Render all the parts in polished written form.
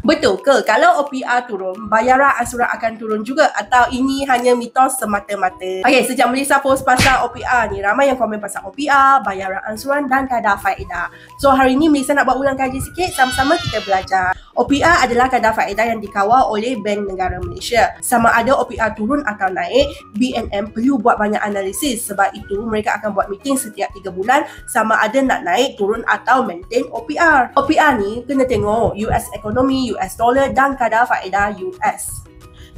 Betul ke? Kalau OPR turun, bayaran ansuran akan turun juga atau ini hanya mitos semata-mata? Okey, sejak Melissa post pasal OPR ni, ramai yang komen pasal OPR, bayaran ansuran dan kadar faedah. So hari ni Melissa nak buat ulang kaji sikit, sama-sama kita belajar. OPR adalah kadar faedah yang dikawal oleh Bank Negara Malaysia. Sama ada OPR turun atau naik, BNM perlu buat banyak analisis. Sebab itu mereka akan buat meeting setiap 3 bulan sama ada nak naik, turun atau maintain OPR. OPR ni kena tengok US economy, US dollar dan kadar faedah US.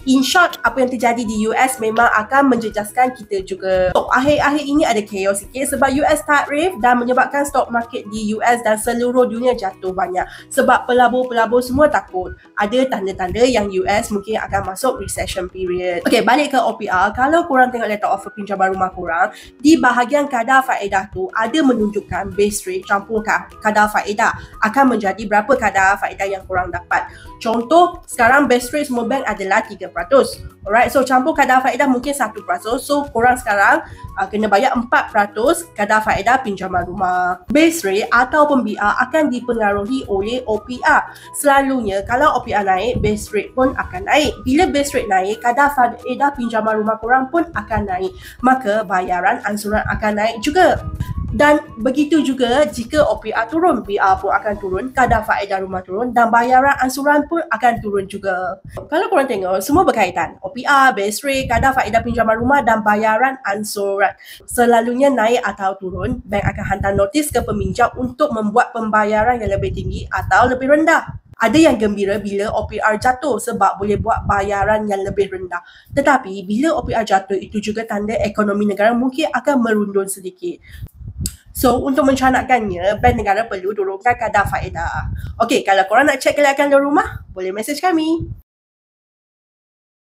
In short, apa yang terjadi di US memang akan menjejaskan kita juga. So, akhir-akhir ini ada chaos sikit sebab US tarif dan menyebabkan stock market di US dan seluruh dunia jatuh banyak. Sebab pelabur-pelabur semua takut ada tanda-tanda yang US mungkin akan masuk recession period. Okey, balik ke OPR. Kalau korang tengok letter offer pinjaman rumah korang, di bahagian kadar faedah tu ada menunjukkan base rate campur kadar faedah akan menjadi berapa kadar faedah yang korang dapat. Contoh, sekarang base rate semua bank adalah 3%. Alright, so campur kadar faedah mungkin 1%. So korang sekarang kena bayar 4% kadar faedah pinjaman rumah. Base rate ataupun BR akan dipengaruhi oleh OPR. Selalunya kalau OPR naik, base rate pun akan naik. Bila base rate naik, kadar faedah pinjaman rumah korang pun akan naik. Maka bayaran ansuran akan naik juga. Dan begitu juga jika OPR turun, BR pun akan turun, kadar faedah rumah turun dan bayaran ansuran pun akan turun juga. Kalau korang tengok, semua berkaitan. OPR, base rate, kadar faedah pinjaman rumah dan bayaran ansuran. Selalunya naik atau turun, bank akan hantar notis ke peminjam untuk membuat pembayaran yang lebih tinggi atau lebih rendah. Ada yang gembira bila OPR jatuh sebab boleh buat bayaran yang lebih rendah. Tetapi bila OPR jatuh, itu juga tanda ekonomi negara mungkin akan merundun sedikit. So, untuk mencanakkannya, Bank Negara perlu turunkan kadar faedah. Okey, kalau korang nak cek kelayakan rumah, boleh mesej kami.